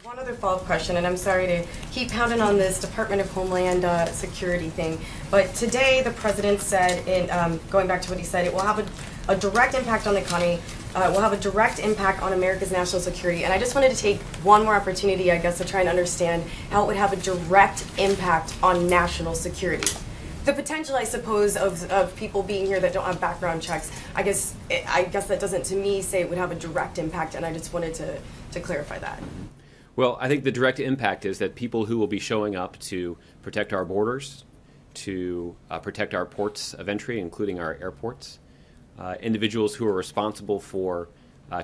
One other follow-up question, and I'm sorry to keep pounding on this Department of Homeland Security thing, but today the president said, going back to what he said, it will have a direct impact on the economy, will have a direct impact on America's national security. And I just wanted to take one more opportunity, I guess, to try and understand how it would have a direct impact on national security. The potential, I suppose, of people being here that don't have background checks, I guess that doesn't, to me, say it would have a direct impact, and I just wanted to clarify that. Well, I think the direct impact is that people who will be showing up to protect our borders, to protect our ports of entry, including our airports, individuals who are responsible for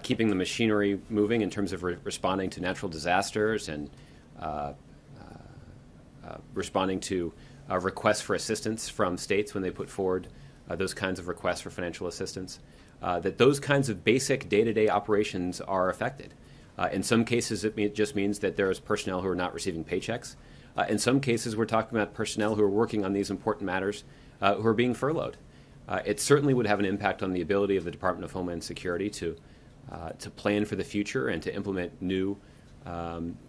keeping the machinery moving in terms of responding to natural disasters and responding to requests for assistance from states when they put forward those kinds of requests for financial assistance, that those kinds of basic day-to-day operations are affected. In some cases, it just means that there is personnel who are not receiving paychecks. In some cases, we're talking about personnel who are working on these important matters who are being furloughed. It certainly would have an impact on the ability of the Department of Homeland Security to plan for the future and to implement new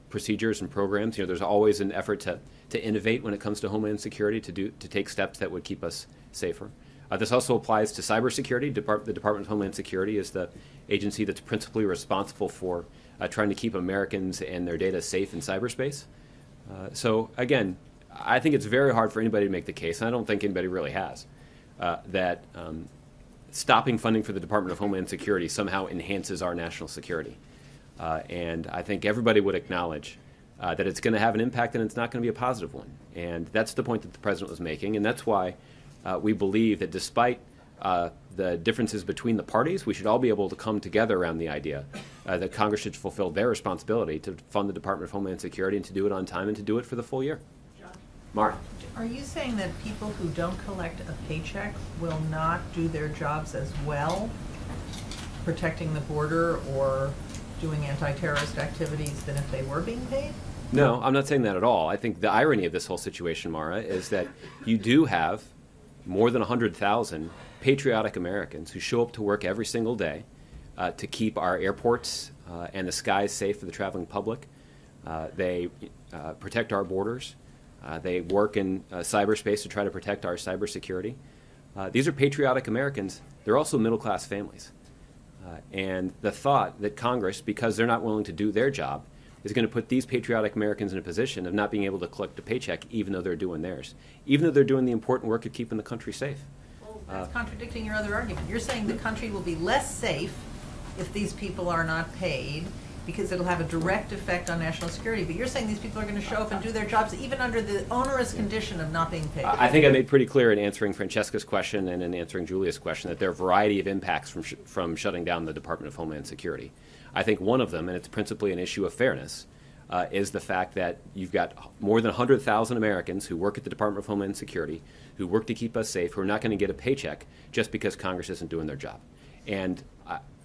procedures and programs. You know, there's always an effort to innovate when it comes to Homeland Security, to take steps that would keep us safer. This also applies to cybersecurity. The Department of Homeland Security is the agency that's principally responsible for trying to keep Americans and their data safe in cyberspace. So again, I think it's very hard for anybody to make the case, and I don't think anybody really has, that stopping funding for the Department of Homeland Security somehow enhances our national security. And I think everybody would acknowledge that it's going to have an impact, and it's not going to be a positive one. And that's the point that the president was making, and that's why we believe that despite the differences between the parties, we should all be able to come together around the idea that Congress should fulfill their responsibility to fund the Department of Homeland Security and to do it on time and to do it for the full year. John? Mara. Are you saying that people who don't collect a paycheck will not do their jobs as well, protecting the border or doing anti-terrorist activities, than if they were being paid? No, I'm not saying that at all. I think the irony of this whole situation, Mara, is that you do have more than 100,000 patriotic Americans who show up to work every single day to keep our airports and the skies safe for the traveling public. They protect our borders. They work in cyberspace to try to protect our cybersecurity. These are patriotic Americans. They're also middle-class families. And the thought that Congress, because they're not willing to do their job, is going to put these patriotic Americans in a position of not being able to collect a paycheck even though they're doing theirs, even though they're doing the important work of keeping the country safe. Well, that's contradicting your other argument. You're saying the country will be less safe if these people are not paid because it'll have a direct effect on national security. But you're saying these people are going to show up and do their jobs even under the onerous condition of not being paid. I think I made pretty clear in answering Francesca's question and in answering Julia's question that there are a variety of impacts from shutting down the Department of Homeland Security. I think one of them, and it's principally an issue of fairness, is the fact that you've got more than 100,000 Americans who work at the Department of Homeland Security, who work to keep us safe, who are not going to get a paycheck just because Congress isn't doing their job. And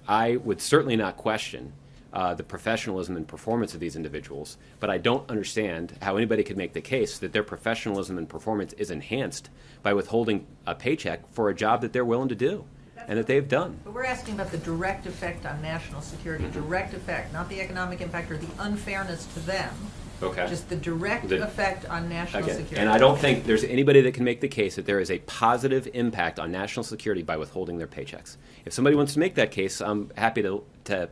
I would certainly not question the professionalism and performance of these individuals, but I don't understand how anybody could make the case that their professionalism and performance is enhanced by withholding a paycheck for a job that they're willing to do and that they've done. But we're asking about the direct effect on national security, direct effect, not the economic impact or the unfairness to them. Okay. Just the direct effect on national security. And I don't think there's anybody that can make the case that there is a positive impact on national security by withholding their paychecks. If somebody wants to make that case, I'm happy to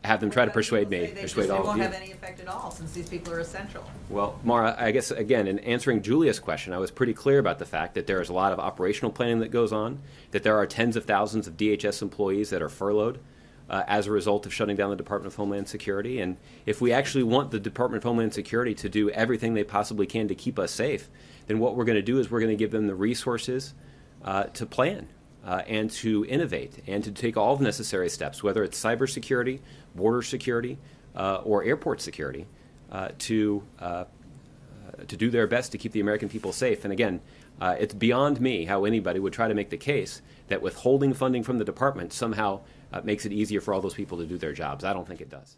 have them try to persuade me, persuade all of you. They won't have any effect at all since these people are essential. Well, Mara, I guess, again, in answering Julia's question, I was pretty clear about the fact that there is a lot of operational planning that goes on, that there are tens of thousands of DHS employees that are furloughed as a result of shutting down the Department of Homeland Security. And if we actually want the Department of Homeland Security to do everything they possibly can to keep us safe, then what we're going to do is we're going to give them the resources to plan. And to innovate and to take all the necessary steps, whether it's cybersecurity, border security, or airport security, to do their best to keep the American people safe. And again, it's beyond me how anybody would try to make the case that withholding funding from the department somehow makes it easier for all those people to do their jobs. I don't think it does.